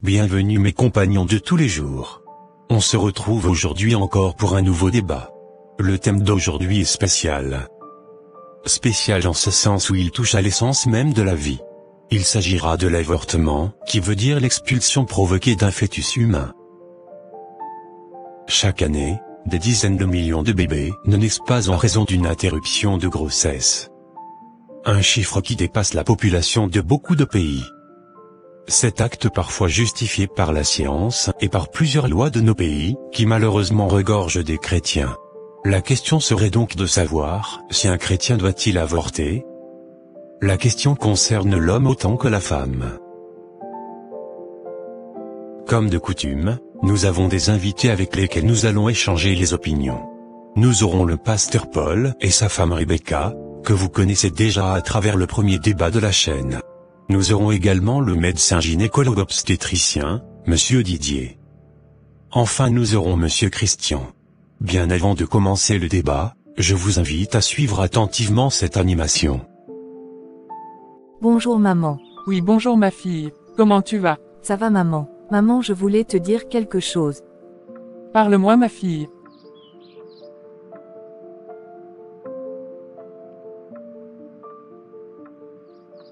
Bienvenue mes compagnons de tous les jours. On se retrouve aujourd'hui encore pour un nouveau débat. Le thème d'aujourd'hui est spécial. Spécial en ce sens où il touche à l'essence même de la vie. Il s'agira de l'avortement, qui veut dire l'expulsion provoquée d'un fœtus humain. Chaque année, des dizaines de millions de bébés ne naissent pas en raison d'une interruption de grossesse. Un chiffre qui dépasse la population de beaucoup de pays. Cet acte parfois justifié par la science et par plusieurs lois de nos pays, qui malheureusement regorgent des chrétiens. La question serait donc de savoir si un chrétien doit-il avorter ? La question concerne l'homme autant que la femme. Comme de coutume, nous avons des invités avec lesquels nous allons échanger les opinions. Nous aurons le pasteur Paul et sa femme Rebecca, que vous connaissez déjà à travers le premier débat de la chaîne. Nous aurons également le médecin gynécologue obstétricien, Monsieur Didier. Enfin nous aurons Monsieur Christian. Bien avant de commencer le débat, je vous invite à suivre attentivement cette animation. Bonjour maman. Oui, bonjour ma fille. Comment tu vas? Ça va maman. Maman, je voulais te dire quelque chose. Parle-moi ma fille.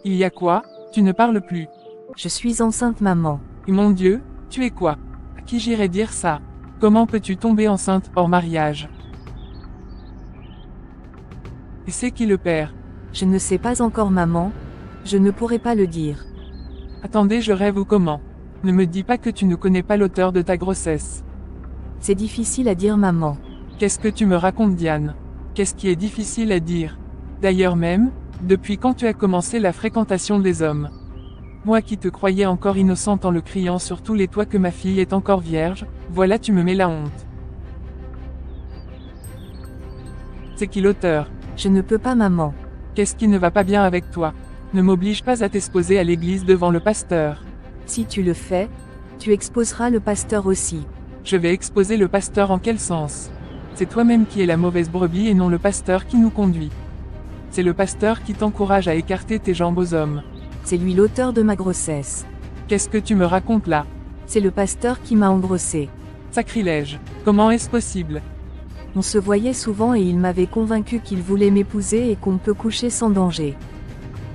Il y a quoi? Tu ne parles plus. Je suis enceinte maman. Et mon Dieu, tu es quoi? À qui j'irais dire ça? Comment peux-tu tomber enceinte hors mariage? Et c'est qui le père? Je ne sais pas encore maman. Je ne pourrai pas le dire. Attendez, je rêve ou comment? Ne me dis pas que tu ne connais pas l'auteur de ta grossesse. C'est difficile à dire maman. Qu'est-ce que tu me racontes Diane? Qu'est-ce qui est difficile à dire? D'ailleurs même, depuis quand tu as commencé la fréquentation des hommes? Moi qui te croyais encore innocente en le criant sur tous les toits que ma fille est encore vierge, voilà tu me mets la honte. C'est qui l'auteur? Je ne peux pas maman. Qu'est-ce qui ne va pas bien avec toi? Ne m'oblige pas à t'exposer à l'église devant le pasteur. Si tu le fais, tu exposeras le pasteur aussi. Je vais exposer le pasteur en quel sens? C'est toi-même qui es la mauvaise brebis et non le pasteur qui nous conduit. C'est le pasteur qui t'encourage à écarter tes jambes aux hommes. C'est lui l'auteur de ma grossesse. Qu'est-ce que tu me racontes là? C'est le pasteur qui m'a engrossée. Sacrilège. Comment est-ce possible? On se voyait souvent et il m'avait convaincu qu'il voulait m'épouser et qu'on peut coucher sans danger.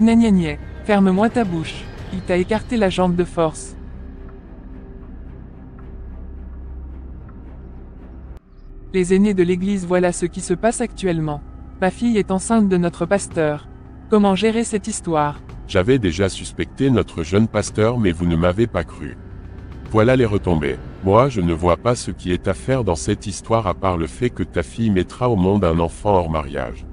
Gna gna gna. Ferme-moi ta bouche. Il t'a écarté la jambe de force. Les aînés de l'église, voilà ce qui se passe actuellement. Ma fille est enceinte de notre pasteur. Comment gérer cette histoire? J'avais déjà suspecté notre jeune pasteur mais vous ne m'avez pas cru. Voilà les retombées. Moi je ne vois pas ce qui est à faire dans cette histoire à part le fait que ta fille mettra au monde un enfant hors mariage.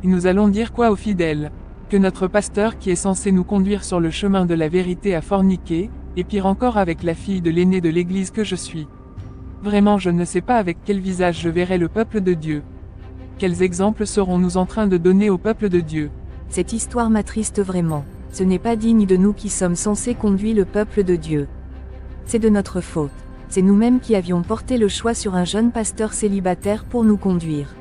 Et nous allons dire quoi aux fidèles? Que notre pasteur qui est censé nous conduire sur le chemin de la vérité a forniqué, et pire encore avec la fille de l'aîné de l'église que je suis. Vraiment je ne sais pas avec quel visage je verrai le peuple de Dieu. Quels exemples serons-nous en train de donner au peuple de Dieu? Cette histoire m'attriste vraiment. Ce n'est pas digne de nous qui sommes censés conduire le peuple de Dieu. C'est de notre faute. C'est nous-mêmes qui avions porté le choix sur un jeune pasteur célibataire pour nous conduire.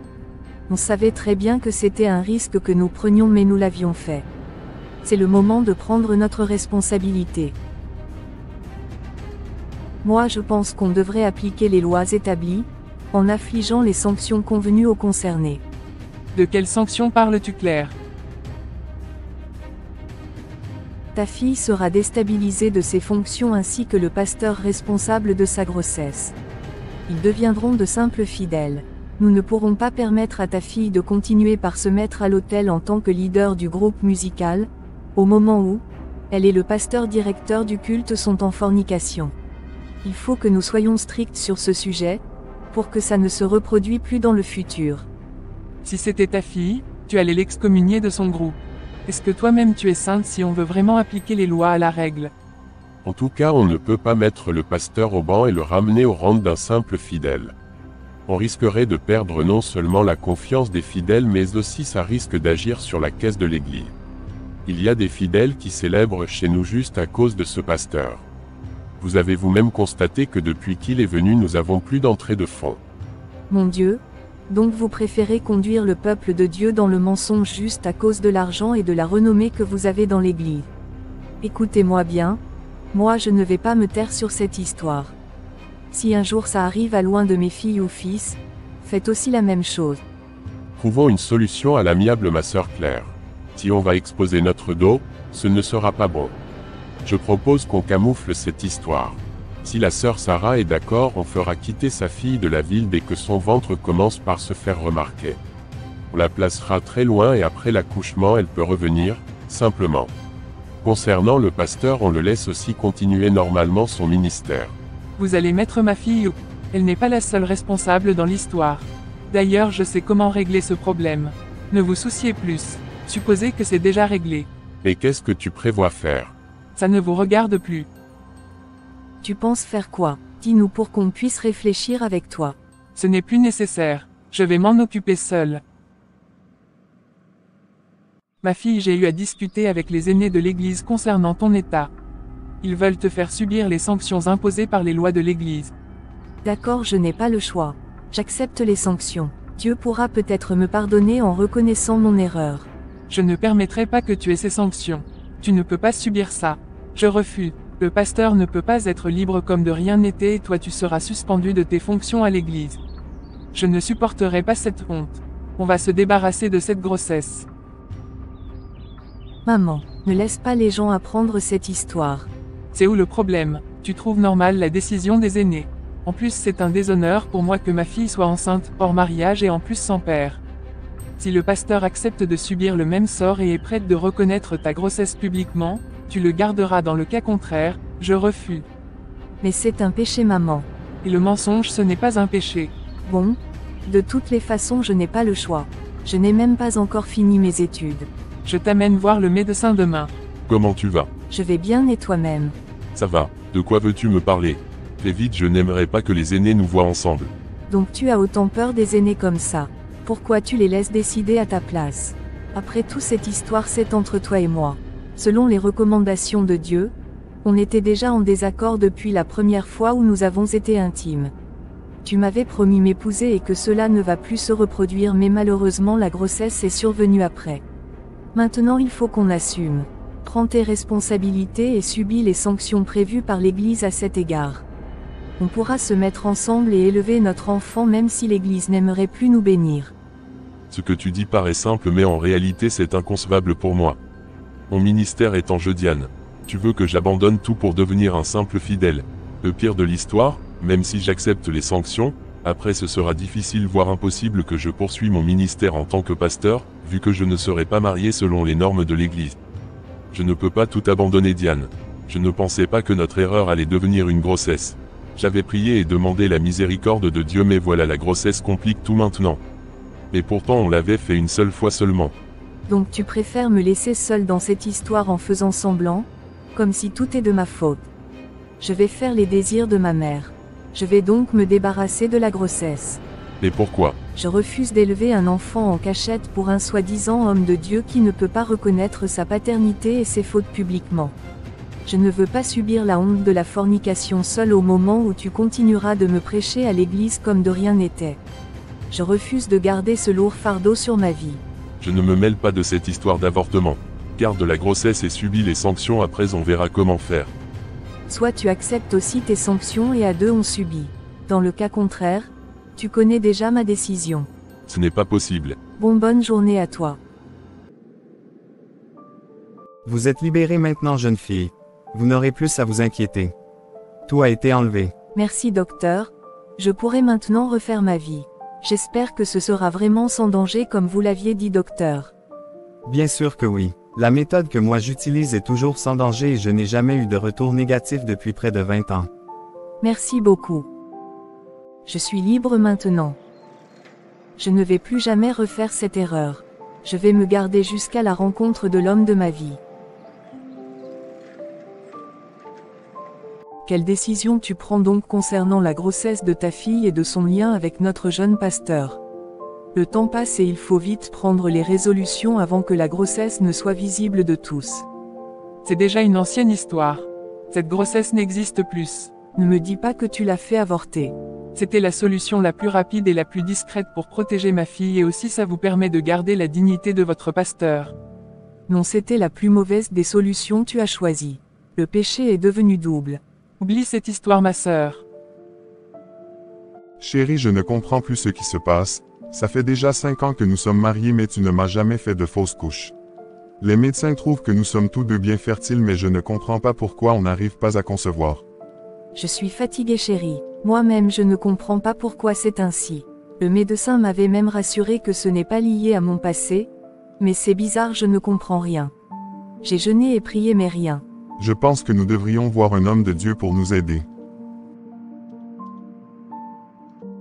On savait très bien que c'était un risque que nous prenions mais nous l'avions fait. C'est le moment de prendre notre responsabilité. Moi je pense qu'on devrait appliquer les lois établies, en affligeant les sanctions convenues aux concernés. De quelles sanctions parles-tu Claire? Ta fille sera déstabilisée de ses fonctions ainsi que le pasteur responsable de sa grossesse. Ils deviendront de simples fidèles. Nous ne pourrons pas permettre à ta fille de continuer par se mettre à l'autel en tant que leader du groupe musical, au moment où, elle et le pasteur directeur du culte sont en fornication. Il faut que nous soyons stricts sur ce sujet, pour que ça ne se reproduise plus dans le futur. Si c'était ta fille, tu allais l'excommunier de son groupe. Est-ce que toi-même tu es sainte si on veut vraiment appliquer les lois à la règle? En tout cas on ne peut pas mettre le pasteur au banc et le ramener au rang d'un simple fidèle. On risquerait de perdre non seulement la confiance des fidèles mais aussi ça risque d'agir sur la caisse de l'église. Il y a des fidèles qui célèbrent chez nous juste à cause de ce pasteur. Vous avez vous-même constaté que depuis qu'il est venu nous avons plus d'entrée de fonds. Mon Dieu, donc vous préférez conduire le peuple de Dieu dans le mensonge juste à cause de l'argent et de la renommée que vous avez dans l'église. Écoutez-moi bien, Moi je ne vais pas me taire sur cette histoire. Si un jour ça arrive à l'un de mes filles ou fils, faites aussi la même chose. Trouvons une solution à l'amiable, ma sœur Claire. Si on va exposer notre dos, ce ne sera pas bon. Je propose qu'on camoufle cette histoire. Si la sœur Sarah est d'accord, on fera quitter sa fille de la ville dès que son ventre commence par se faire remarquer. On la placera très loin et après l'accouchement elle peut revenir, simplement. Concernant le pasteur, on le laisse aussi continuer normalement son ministère. Vous allez mettre ma fille où? Elle n'est pas la seule responsable dans l'histoire. D'ailleurs, je sais comment régler ce problème. Ne vous souciez plus. Supposez que c'est déjà réglé. Et qu'est-ce que tu prévois faire? Ça ne vous regarde plus. Tu penses faire quoi? Dis-nous pour qu'on puisse réfléchir avec toi. Ce n'est plus nécessaire. Je vais m'en occuper seule. Ma fille, j'ai eu à discuter avec les aînés de l'Église concernant ton état. Ils veulent te faire subir les sanctions imposées par les lois de l'Église. D'accord, je n'ai pas le choix. J'accepte les sanctions. Dieu pourra peut-être me pardonner en reconnaissant mon erreur. Je ne permettrai pas que tu aies ces sanctions. Tu ne peux pas subir ça. Je refuse. Le pasteur ne peut pas être libre comme de rien n'était et toi tu seras suspendu de tes fonctions à l'Église. Je ne supporterai pas cette honte. On va se débarrasser de cette grossesse. Maman, ne laisse pas les gens apprendre cette histoire. C'est où le problème? Tu trouves normal la décision des aînés. En plus c'est un déshonneur pour moi que ma fille soit enceinte, hors mariage et en plus sans père. Si le pasteur accepte de subir le même sort et est prêt de reconnaître ta grossesse publiquement, tu le garderas. Dans le cas contraire, je refuse. Mais c'est un péché, maman. Et le mensonge, ce n'est pas un péché. Bon, de toutes les façons je n'ai pas le choix. Je n'ai même pas encore fini mes études. Je t'amène voir le médecin demain. Comment tu vas? Je vais bien et toi-même? Ça va, de quoi veux-tu me parler? Fais vite, je n'aimerais pas que les aînés nous voient ensemble. Donc tu as autant peur des aînés comme ça? Pourquoi tu les laisses décider à ta place? Après tout, cette histoire c'est entre toi et moi. Selon les recommandations de Dieu, on était déjà en désaccord depuis la première fois où nous avons été intimes. Tu m'avais promis m'épouser et que cela ne va plus se reproduire, mais malheureusement la grossesse est survenue après. Maintenant il faut qu'on assume. Prends tes responsabilités et subis les sanctions prévues par l'Église à cet égard. On pourra se mettre ensemble et élever notre enfant même si l'Église n'aimerait plus nous bénir. Ce que tu dis paraît simple mais en réalité c'est inconcevable pour moi. Mon ministère est en jeu, Diane. Tu veux que j'abandonne tout pour devenir un simple fidèle? Le pire de l'histoire, même si j'accepte les sanctions, après ce sera difficile voire impossible que je poursuis mon ministère en tant que pasteur, vu que je ne serai pas marié selon les normes de l'Église. Je ne peux pas tout abandonner, Diane. Je ne pensais pas que notre erreur allait devenir une grossesse. J'avais prié et demandé la miséricorde de Dieu, mais voilà, la grossesse complique tout maintenant. Mais pourtant on l'avait fait une seule fois seulement. Donc tu préfères me laisser seule dans cette histoire en faisant semblant? Comme si tout est de ma faute. Je vais faire les désirs de ma mère. Je vais donc me débarrasser de la grossesse. Mais pourquoi? Je refuse d'élever un enfant en cachette pour un soi-disant homme de Dieu qui ne peut pas reconnaître sa paternité et ses fautes publiquement. Je ne veux pas subir la honte de la fornication seule au moment où tu continueras de me prêcher à l'église comme de rien n'était. Je refuse de garder ce lourd fardeau sur ma vie. Je ne me mêle pas de cette histoire d'avortement. Garde la grossesse et subis les sanctions, après on verra comment faire. Soit tu acceptes aussi tes sanctions et à deux on subit. Dans le cas contraire, tu connais déjà ma décision. Ce n'est pas possible. Bonne journée à toi. Vous êtes libérée maintenant, jeune fille. Vous n'aurez plus à vous inquiéter. Tout a été enlevé. Merci docteur. Je pourrai maintenant refaire ma vie. J'espère que ce sera vraiment sans danger comme vous l'aviez dit, docteur. Bien sûr que oui. La méthode que moi j'utilise est toujours sans danger et je n'ai jamais eu de retour négatif depuis près de 20 ans. Merci beaucoup. Je suis libre maintenant. Je ne vais plus jamais refaire cette erreur. Je vais me garder jusqu'à la rencontre de l'homme de ma vie. Quelle décision tu prends donc concernant la grossesse de ta fille et de son lien avec notre jeune pasteur? Le temps passe et il faut vite prendre les résolutions avant que la grossesse ne soit visible de tous. C'est déjà une ancienne histoire. Cette grossesse n'existe plus. Ne me dis pas que tu l'as fait avorter. C'était la solution la plus rapide et la plus discrète pour protéger ma fille, et aussi ça vous permet de garder la dignité de votre pasteur. Non, c'était la plus mauvaise des solutions, tu as choisi. Le péché est devenu double. Oublie cette histoire, ma sœur. Chérie, je ne comprends plus ce qui se passe. Ça fait déjà 5 ans que nous sommes mariés mais tu ne m'as jamais fait de fausse couche. Les médecins trouvent que nous sommes tous deux bien fertiles mais je ne comprends pas pourquoi on n'arrive pas à concevoir. Je suis fatiguée chérie. Moi-même je ne comprends pas pourquoi c'est ainsi. Le médecin m'avait même rassuré que ce n'est pas lié à mon passé. Mais c'est bizarre, je ne comprends rien. J'ai jeûné et prié mais rien. Je pense que nous devrions voir un homme de Dieu pour nous aider.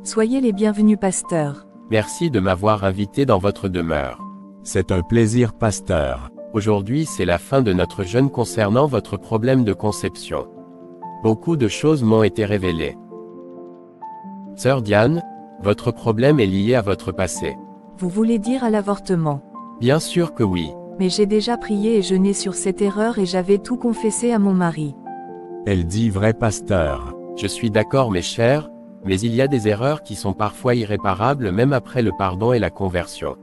Soyez les bienvenus pasteur. Merci de m'avoir invité dans votre demeure. C'est un plaisir, pasteur. Aujourd'hui, c'est la fin de notre jeûne concernant votre problème de conception. Beaucoup de choses m'ont été révélées. Sœur Diane, votre problème est lié à votre passé. Vous voulez dire à l'avortement? Bien sûr que oui. Mais j'ai déjà prié et jeûné sur cette erreur et j'avais tout confessé à mon mari. Elle dit vrai, pasteur. Je suis d'accord mes chers, mais il y a des erreurs qui sont parfois irréparables même après le pardon et la conversion.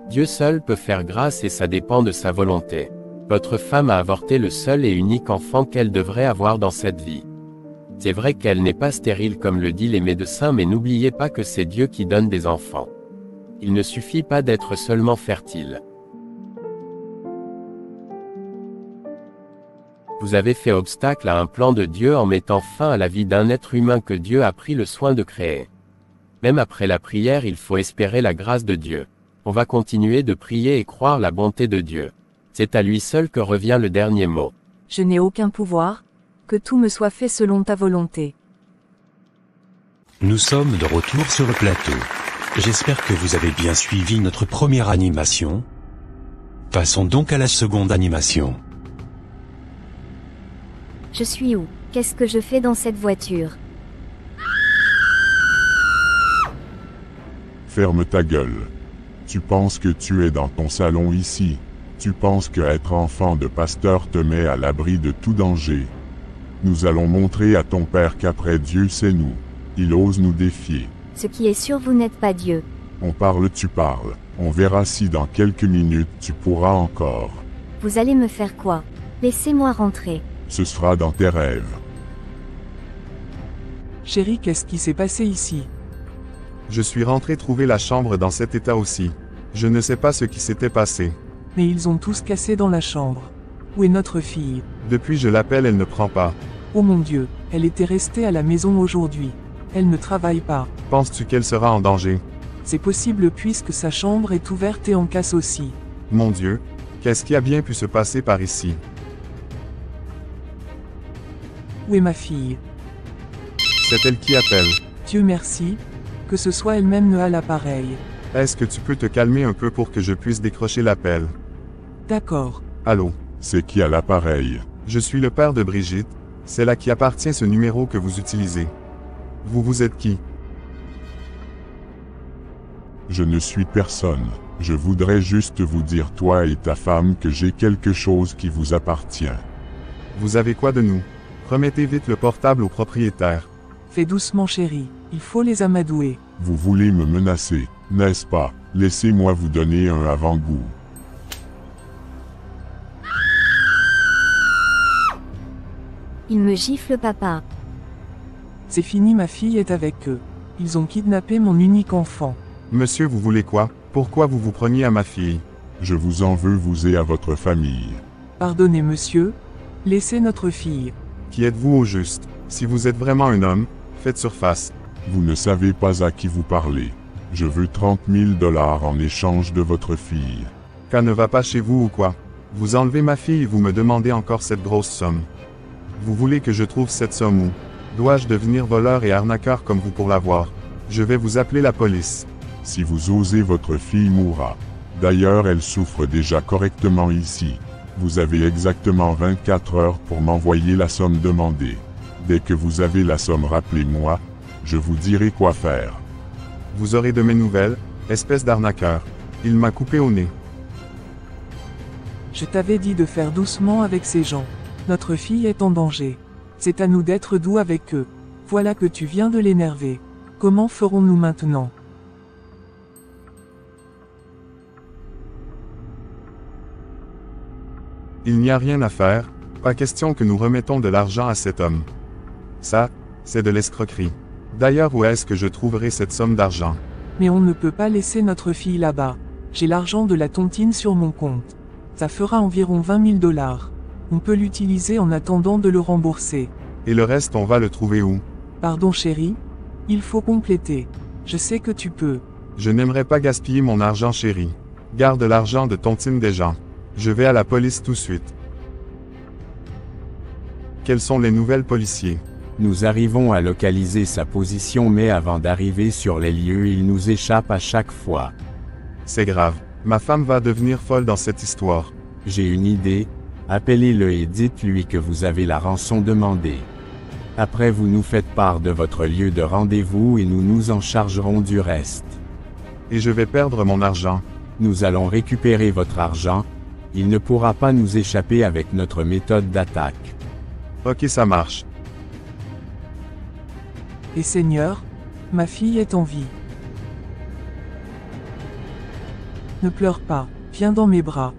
Dieu seul peut faire grâce et ça dépend de sa volonté. Votre femme a avorté le seul et unique enfant qu'elle devrait avoir dans cette vie. C'est vrai qu'elle n'est pas stérile comme le disent les médecins, mais n'oubliez pas que c'est Dieu qui donne des enfants. Il ne suffit pas d'être seulement fertile. Vous avez fait obstacle à un plan de Dieu en mettant fin à la vie d'un être humain que Dieu a pris le soin de créer. Même après la prière, il faut espérer la grâce de Dieu. On va continuer de prier et croire la bonté de Dieu. C'est à lui seul que revient le dernier mot. Je n'ai aucun pouvoir. Que tout me soit fait selon ta volonté. Nous sommes de retour sur le plateau. J'espère que vous avez bien suivi notre première animation. Passons donc à la seconde animation. Je suis où? Qu'est-ce que je fais dans cette voiture? Ferme ta gueule. Tu penses que tu es dans ton salon ici. Tu penses que être enfant de pasteur te met à l'abri de tout danger. Nous allons montrer à ton père qu'après Dieu c'est nous. Il ose nous défier. Ce qui est sûr, vous n'êtes pas Dieu. On parle, tu parles. On verra si dans quelques minutes tu pourras encore. Vous allez me faire quoi? Laissez-moi rentrer. Ce sera dans tes rêves. Chérie, qu'est-ce qui s'est passé ici? Je suis rentré trouver la chambre dans cet état aussi. Je ne sais pas ce qui s'était passé. Mais ils ont tous cassé dans la chambre. Où est notre fille? Depuis je l'appelle, elle ne prend pas. Oh mon Dieu, elle était restée à la maison aujourd'hui. Elle ne travaille pas. Penses-tu qu'elle sera en danger? C'est possible puisque sa chambre est ouverte et en casse aussi. Mon Dieu, qu'est-ce qui a bien pu se passer par ici? Où est ma fille? C'est elle qui appelle. Dieu merci, que ce soit elle-même ne a l'appareil. Est-ce que tu peux te calmer un peu pour que je puisse décrocher l'appel? D'accord. Allô? C'est qui à l'appareil? Je suis le père de Brigitte. C'est là qui appartient ce numéro que vous utilisez. Vous êtes qui? Je ne suis personne. Je voudrais juste vous dire, toi et ta femme, que j'ai quelque chose qui vous appartient. Vous avez quoi de nous? Remettez vite le portable au propriétaire. Fais doucement chérie, il faut les amadouer. Vous voulez me menacer, n'est-ce pas? Laissez-moi vous donner un avant-goût. Il me gifle papa. C'est fini, ma fille est avec eux. Ils ont kidnappé mon unique enfant. Monsieur, vous voulez quoi? Pourquoi vous vous preniez à ma fille? Je vous en veux, vous et à votre famille. Pardonnez monsieur, laissez notre fille. Qui êtes-vous au juste? Si vous êtes vraiment un homme, faites surface. Vous ne savez pas à qui vous parlez. Je veux 30 000 $ en échange de votre fille. Qu'elle ne va pas chez vous ou quoi? Vous enlevez ma fille et vous me demandez encore cette grosse somme. Vous voulez que je trouve cette somme où? Dois-je devenir voleur et arnaqueur comme vous pour l'avoir? Je vais vous appeler la police. Si vous osez, votre fille mourra. D'ailleurs, elle souffre déjà correctement ici. Vous avez exactement 24 heures pour m'envoyer la somme demandée. Dès que vous avez la somme, rappelez-moi. Je vous dirai quoi faire. Vous aurez de mes nouvelles, espèce d'arnaqueur. Il m'a coupé au nez. Je t'avais dit de faire doucement avec ces gens. Notre fille est en danger. C'est à nous d'être doux avec eux. Voilà que tu viens de l'énerver. Comment ferons-nous maintenant? Il n'y a rien à faire, Pas question que nous remettons de l'argent à cet homme. Ça, c'est de l'escroquerie. D'ailleurs, où est-ce que je trouverai cette somme d'argent? Mais on ne peut pas laisser notre fille là-bas. J'ai l'argent de la tontine sur mon compte. Ça fera environ 20 000 $. On peut l'utiliser en attendant de le rembourser. Et le reste, on va le trouver où? Pardon chérie? Il faut compléter. Je sais que tu peux. Je n'aimerais pas gaspiller mon argent, chérie. Garde l'argent de tontine des gens. Je vais à la police tout de suite. Quelles sont les nouvelles, policiers? Nous arrivons à localiser sa position, mais avant d'arriver sur les lieux, il nous échappe à chaque fois. C'est grave. Ma femme va devenir folle dans cette histoire. J'ai une idée. Appelez-le et dites-lui que vous avez la rançon demandée. Après, vous nous faites part de votre lieu de rendez-vous et nous nous en chargerons du reste. Et je vais perdre mon argent. Nous allons récupérer votre argent. Il ne pourra pas nous échapper avec notre méthode d'attaque. Ok, ça marche. Et Seigneur, ma fille est en vie. Ne pleure pas, viens dans mes bras.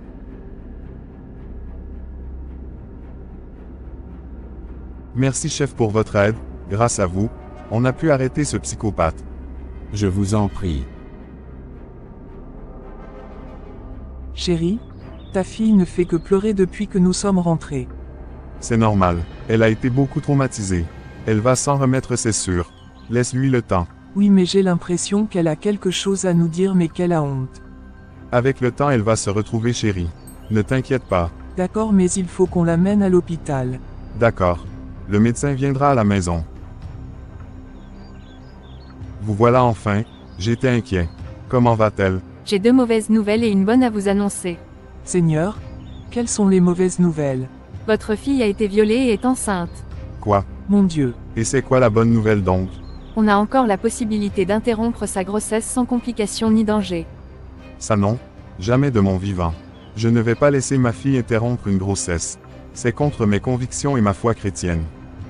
Merci chef pour votre aide. Grâce à vous, on a pu arrêter ce psychopathe. Je vous en prie. Chérie, ta fille ne fait que pleurer depuis que nous sommes rentrés. C'est normal. Elle a été beaucoup traumatisée. Elle va s'en remettre, c'est sûr. Laisse-lui le temps. Oui, mais j'ai l'impression qu'elle a quelque chose à nous dire, mais qu'elle a honte. Avec le temps, elle va se retrouver, chérie. Ne t'inquiète pas. D'accord, mais il faut qu'on l'amène à l'hôpital. D'accord. Le médecin viendra à la maison. Vous voilà enfin. J'étais inquiet. Comment va-t-elle? J'ai 2 mauvaises nouvelles et une bonne à vous annoncer. Seigneur, quelles sont les mauvaises nouvelles? Votre fille a été violée et est enceinte. Quoi? Mon Dieu. Et c'est quoi la bonne nouvelle donc? On a encore la possibilité d'interrompre sa grossesse sans complications ni danger. Ça non. Jamais de mon vivant. Je ne vais pas laisser ma fille interrompre une grossesse. C'est contre mes convictions et ma foi chrétienne.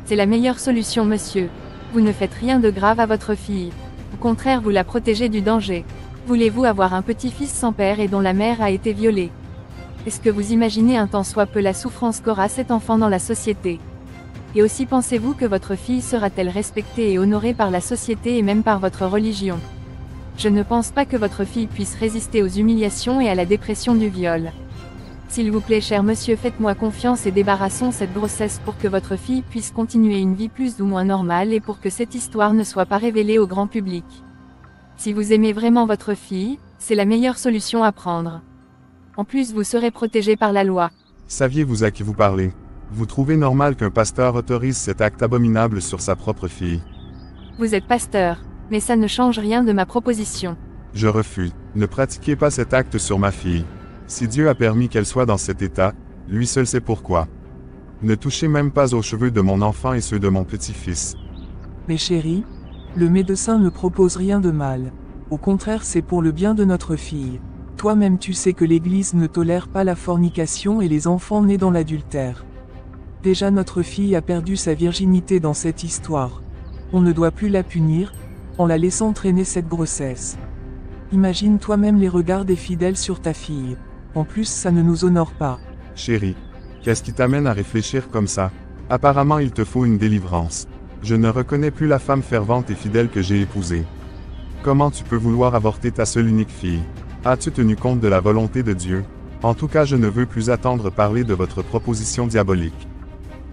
C'est la meilleure solution, monsieur. Vous ne faites rien de grave à votre fille. Au contraire, vous la protégez du danger. Voulez-vous avoir un petit-fils sans père et dont la mère a été violée? Est-ce que vous imaginez un tant soit peu la souffrance qu'aura cet enfant dans la société? Et aussi pensez-vous que votre fille sera-t-elle respectée et honorée par la société et même par votre religion? Je ne pense pas que votre fille puisse résister aux humiliations et à la dépression du viol. S'il vous plaît, cher monsieur, faites-moi confiance et débarrassons cette grossesse pour que votre fille puisse continuer une vie plus ou moins normale et pour que cette histoire ne soit pas révélée au grand public. Si vous aimez vraiment votre fille, c'est la meilleure solution à prendre. En plus, vous serez protégé par la loi. Saviez-vous à qui vous parlez? Vous trouvez normal qu'un pasteur autorise cet acte abominable sur sa propre fille? Vous êtes pasteur, mais ça ne change rien de ma proposition. Je refuse. Ne pratiquez pas cet acte sur ma fille. Si Dieu a permis qu'elle soit dans cet état, lui seul sait pourquoi. Ne touchez même pas aux cheveux de mon enfant et ceux de mon petit-fils. Mais chérie, le médecin ne propose rien de mal. Au contraire, c'est pour le bien de notre fille. Toi-même tu sais que l'Église ne tolère pas la fornication et les enfants nés dans l'adultère. Déjà notre fille a perdu sa virginité dans cette histoire. On ne doit plus la punir, en la laissant traîner cette grossesse. Imagine toi-même les regards des fidèles sur ta fille. En plus, ça ne nous honore pas. Chérie, qu'est-ce qui t'amène à réfléchir comme ça? Apparemment, il te faut une délivrance. Je ne reconnais plus la femme fervente et fidèle que j'ai épousée. Comment tu peux vouloir avorter ta seule unique fille? As-tu tenu compte de la volonté de Dieu? En tout cas, je ne veux plus attendre parler de votre proposition diabolique.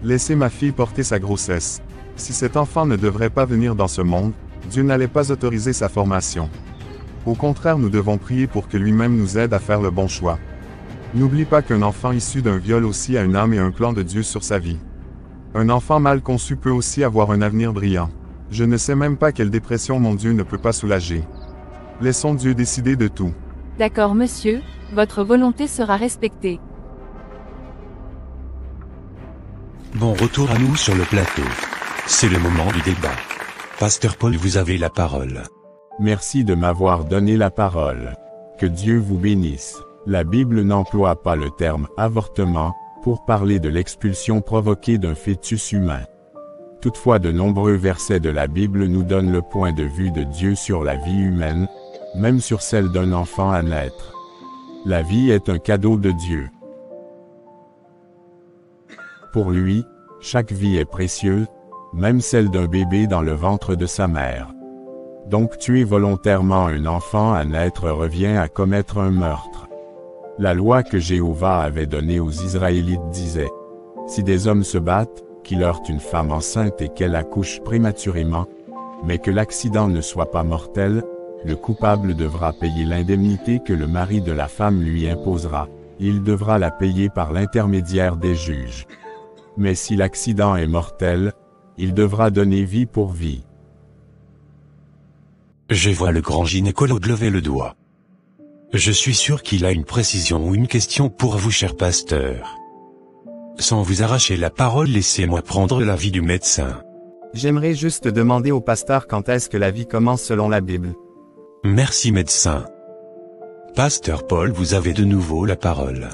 Laissez ma fille porter sa grossesse. Si cet enfant ne devrait pas venir dans ce monde, Dieu n'allait pas autoriser sa formation. Au contraire, nous devons prier pour que lui-même nous aide à faire le bon choix. N'oublie pas qu'un enfant issu d'un viol aussi a une âme et un plan de Dieu sur sa vie. Un enfant mal conçu peut aussi avoir un avenir brillant. Je ne sais même pas quelle dépression mon Dieu ne peut pas soulager. Laissons Dieu décider de tout. D'accord, monsieur, votre volonté sera respectée. Bon retour à nous sur le plateau. C'est le moment du débat. Pasteur Paul, vous avez la parole. Merci de m'avoir donné la parole. Que Dieu vous bénisse. La Bible n'emploie pas le terme « avortement » pour parler de l'expulsion provoquée d'un fœtus humain. Toutefois, de nombreux versets de la Bible nous donnent le point de vue de Dieu sur la vie humaine, même sur celle d'un enfant à naître. La vie est un cadeau de Dieu. Pour lui, chaque vie est précieuse, même celle d'un bébé dans le ventre de sa mère. Donc tuer volontairement un enfant à naître revient à commettre un meurtre. La loi que Jéhovah avait donnée aux Israélites disait, « Si des hommes se battent, qu'il heurte une femme enceinte et qu'elle accouche prématurément, mais que l'accident ne soit pas mortel, le coupable devra payer l'indemnité que le mari de la femme lui imposera. Il devra la payer par l'intermédiaire des juges. Mais si l'accident est mortel, il devra donner vie pour vie. » Je vois le grand gynécologue lever le doigt. Je suis sûr qu'il a une précision ou une question pour vous, cher pasteur. Sans vous arracher la parole, laissez-moi prendre l'avis du médecin. J'aimerais juste demander au pasteur quand est-ce que la vie commence selon la Bible. Merci, médecin. Pasteur Paul, vous avez de nouveau la parole.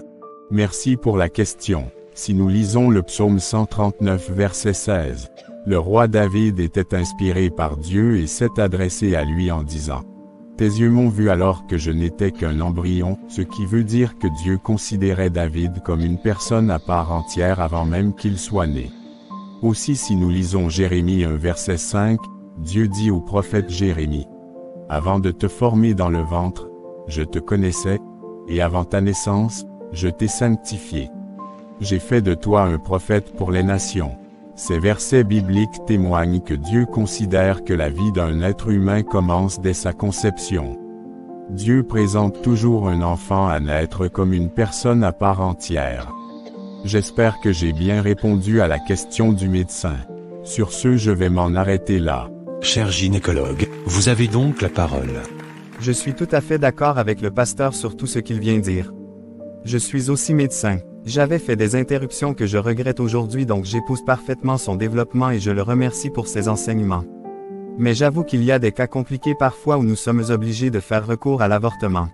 Merci pour la question. Si nous lisons le psaume 139 verset 16, le roi David était inspiré par Dieu et s'est adressé à lui en disant, « Tes yeux m'ont vu alors que je n'étais qu'un embryon », ce qui veut dire que Dieu considérait David comme une personne à part entière avant même qu'il soit né. Aussi si nous lisons Jérémie 1 verset 5, Dieu dit au prophète Jérémie, « Avant de te former dans le ventre, je te connaissais, et avant ta naissance, je t'ai sanctifié. J'ai fait de toi un prophète pour les nations. » Ces versets bibliques témoignent que Dieu considère que la vie d'un être humain commence dès sa conception. Dieu présente toujours un enfant à naître comme une personne à part entière. J'espère que j'ai bien répondu à la question du médecin. Sur ce, je vais m'en arrêter là. Cher gynécologue, vous avez donc la parole. Je suis tout à fait d'accord avec le pasteur sur tout ce qu'il vient dire. Je suis aussi médecin. J'avais fait des interruptions que je regrette aujourd'hui, donc j'épouse parfaitement son développement et je le remercie pour ses enseignements. Mais j'avoue qu'il y a des cas compliqués parfois où nous sommes obligés de faire recours à l'avortement.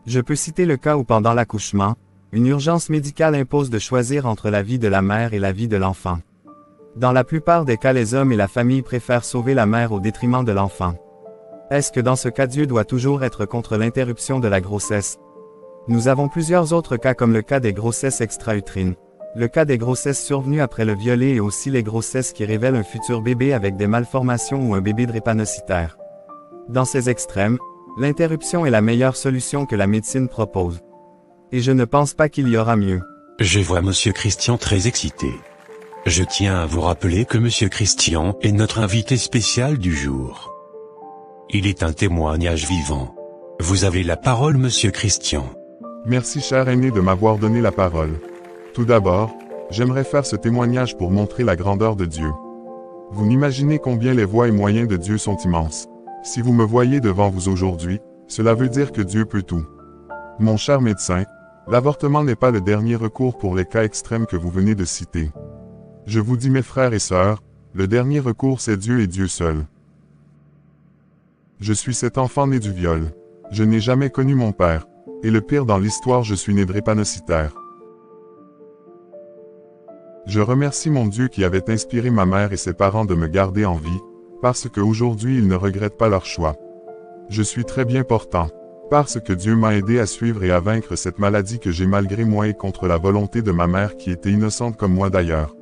Je peux citer le cas où pendant l'accouchement, une urgence médicale impose de choisir entre la vie de la mère et la vie de l'enfant. Dans la plupart des cas, les hommes et la famille préfèrent sauver la mère au détriment de l'enfant. Est-ce que dans ce cas Dieu doit toujours être contre l'interruption de la grossesse? Nous avons plusieurs autres cas comme le cas des grossesses extra-utérines, le cas des grossesses survenues après le violet et aussi les grossesses qui révèlent un futur bébé avec des malformations ou un bébé drépanocytaire. Dans ces extrêmes, l'interruption est la meilleure solution que la médecine propose. Et je ne pense pas qu'il y aura mieux. Je vois Monsieur Christian très excité. Je tiens à vous rappeler que Monsieur Christian est notre invité spécial du jour. Il est un témoignage vivant. Vous avez la parole, Monsieur Christian. Merci cher aîné de m'avoir donné la parole. Tout d'abord, j'aimerais faire ce témoignage pour montrer la grandeur de Dieu. Vous n'imaginez combien les voies et moyens de Dieu sont immenses. Si vous me voyez devant vous aujourd'hui, cela veut dire que Dieu peut tout. Mon cher médecin, l'avortement n'est pas le dernier recours pour les cas extrêmes que vous venez de citer. Je vous dis mes frères et sœurs, le dernier recours c'est Dieu et Dieu seul. Je suis cet enfant né du viol. Je n'ai jamais connu mon père. Et le pire dans l'histoire, je suis né drépanocytaire. Je remercie mon Dieu qui avait inspiré ma mère et ses parents de me garder en vie, parce qu'aujourd'hui ils ne regrettent pas leur choix. Je suis très bien portant, parce que Dieu m'a aidé à suivre et à vaincre cette maladie que j'ai malgré moi et contre la volonté de ma mère qui était innocente comme moi d'ailleurs.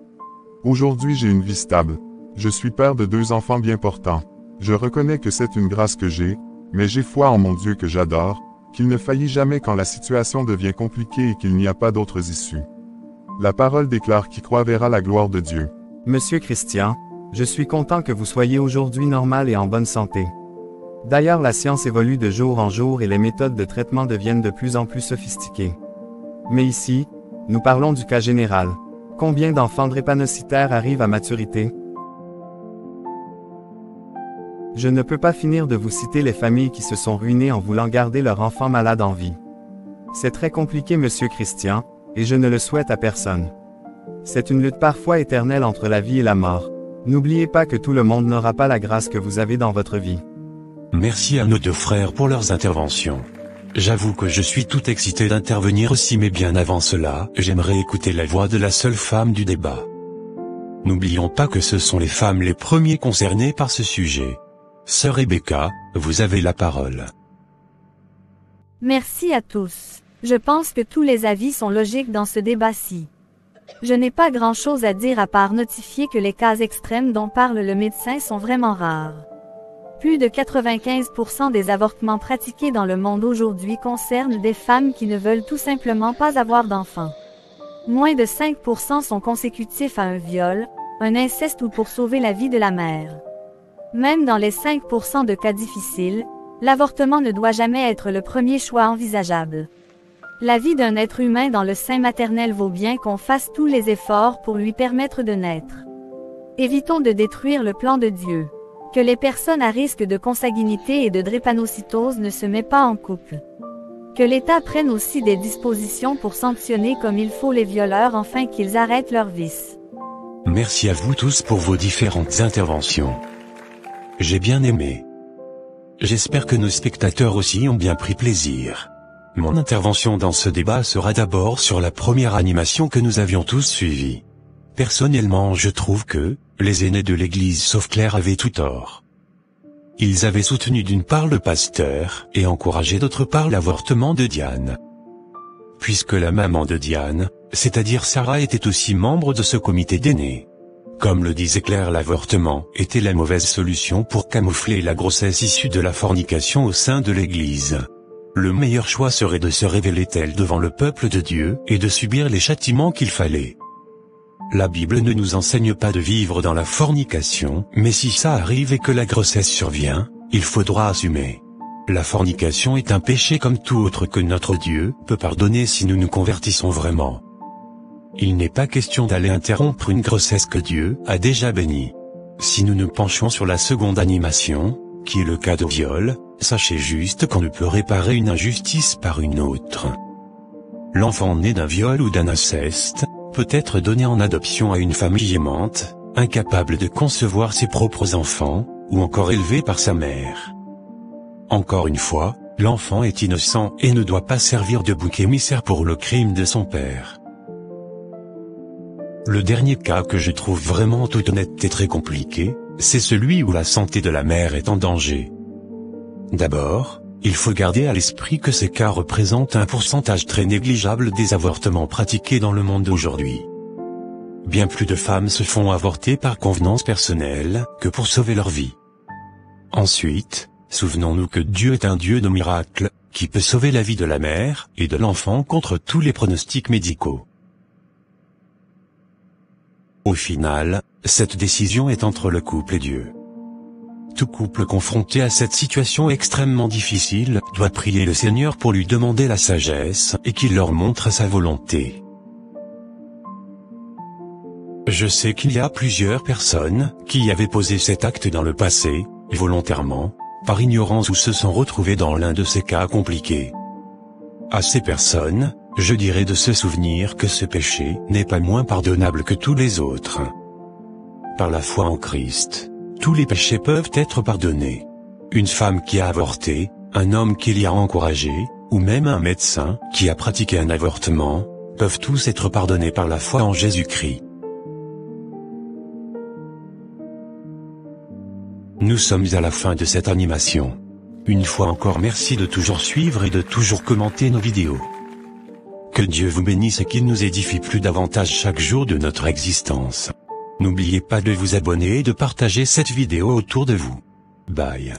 Aujourd'hui j'ai une vie stable. Je suis père de 2 enfants bien portants. Je reconnais que c'est une grâce que j'ai, mais j'ai foi en mon Dieu que j'adore, qu'il ne faillit jamais quand la situation devient compliquée et qu'il n'y a pas d'autres issues. La parole déclare qui croit verra la gloire de Dieu. Monsieur Christian, je suis content que vous soyez aujourd'hui normal et en bonne santé. D'ailleurs, la science évolue de jour en jour et les méthodes de traitement deviennent de plus en plus sophistiquées. Mais ici, nous parlons du cas général. Combien d'enfants drépanocytaires arrivent à maturité? Je ne peux pas finir de vous citer les familles qui se sont ruinées en voulant garder leur enfant malade en vie. C'est très compliqué, Monsieur Christian, et je ne le souhaite à personne. C'est une lutte parfois éternelle entre la vie et la mort. N'oubliez pas que tout le monde n'aura pas la grâce que vous avez dans votre vie. Merci à nos 2 frères pour leurs interventions. J'avoue que je suis tout excité d'intervenir aussi, mais bien avant cela, j'aimerais écouter la voix de la seule femme du débat. N'oublions pas que ce sont les femmes les premiers concernés par ce sujet. Sœur Rebecca, vous avez la parole. Merci à tous. Je pense que tous les avis sont logiques dans ce débat-ci. Je n'ai pas grand-chose à dire à part notifier que les cas extrêmes dont parle le médecin sont vraiment rares. Plus de 95% des avortements pratiqués dans le monde aujourd'hui concernent des femmes qui ne veulent tout simplement pas avoir d'enfants. Moins de 5% sont consécutifs à un viol, un inceste ou pour sauver la vie de la mère. Même dans les 5% de cas difficiles, l'avortement ne doit jamais être le premier choix envisageable. La vie d'un être humain dans le sein maternel vaut bien qu'on fasse tous les efforts pour lui permettre de naître. Évitons de détruire le plan de Dieu. Que les personnes à risque de consanguinité et de drépanocytose ne se mettent pas en couple. Que l'État prenne aussi des dispositions pour sanctionner comme il faut les violeurs afin qu'ils arrêtent leurs vices. Merci à vous tous pour vos différentes interventions. J'ai bien aimé. J'espère que nos spectateurs aussi ont bien pris plaisir. Mon intervention dans ce débat sera d'abord sur la première animation que nous avions tous suivie. Personnellement, je trouve que les aînés de l'église Sauve-Claire avaient tout tort. Ils avaient soutenu d'une part le pasteur et encouragé d'autre part l'avortement de Diane. Puisque la maman de Diane, c'est-à-dire Sarah, était aussi membre de ce comité d'aînés. Comme le disait Claire, l'avortement était la mauvaise solution pour camoufler la grossesse issue de la fornication au sein de l'église. Le meilleur choix serait de se révéler tel devant le peuple de Dieu et de subir les châtiments qu'il fallait. La Bible ne nous enseigne pas de vivre dans la fornication, mais si ça arrive et que la grossesse survient, il faudra assumer. La fornication est un péché comme tout autre que notre Dieu peut pardonner si nous nous convertissons vraiment. Il n'est pas question d'aller interrompre une grossesse que Dieu a déjà bénie. Si nous nous penchons sur la seconde animation, qui est le cas de viol, sachez juste qu'on ne peut réparer une injustice par une autre. L'enfant né d'un viol ou d'un inceste peut être donné en adoption à une famille aimante, incapable de concevoir ses propres enfants, ou encore élevé par sa mère. Encore une fois, l'enfant est innocent et ne doit pas servir de bouc émissaire pour le crime de son père. Le dernier cas que je trouve vraiment en toute honnêteté très compliqué, c'est celui où la santé de la mère est en danger. D'abord, il faut garder à l'esprit que ces cas représentent un pourcentage très négligeable des avortements pratiqués dans le monde aujourd'hui. Bien plus de femmes se font avorter par convenance personnelle que pour sauver leur vie. Ensuite, souvenons-nous que Dieu est un Dieu de miracles, qui peut sauver la vie de la mère et de l'enfant contre tous les pronostics médicaux. Au final, cette décision est entre le couple et Dieu. Tout couple confronté à cette situation extrêmement difficile doit prier le Seigneur pour lui demander la sagesse et qu'il leur montre sa volonté. Je sais qu'il y a plusieurs personnes qui avaient posé cet acte dans le passé, volontairement, par ignorance ou se sont retrouvées dans l'un de ces cas compliqués. À ces personnes, je dirais de se souvenir que ce péché n'est pas moins pardonnable que tous les autres. Par la foi en Christ, tous les péchés peuvent être pardonnés. Une femme qui a avorté, un homme qui l'y a encouragé, ou même un médecin qui a pratiqué un avortement, peuvent tous être pardonnés par la foi en Jésus-Christ. Nous sommes à la fin de cette animation. Une fois encore, merci de toujours suivre et de toujours commenter nos vidéos. Que Dieu vous bénisse et qu'il nous édifie plus davantage chaque jour de notre existence. N'oubliez pas de vous abonner et de partager cette vidéo autour de vous. Bye.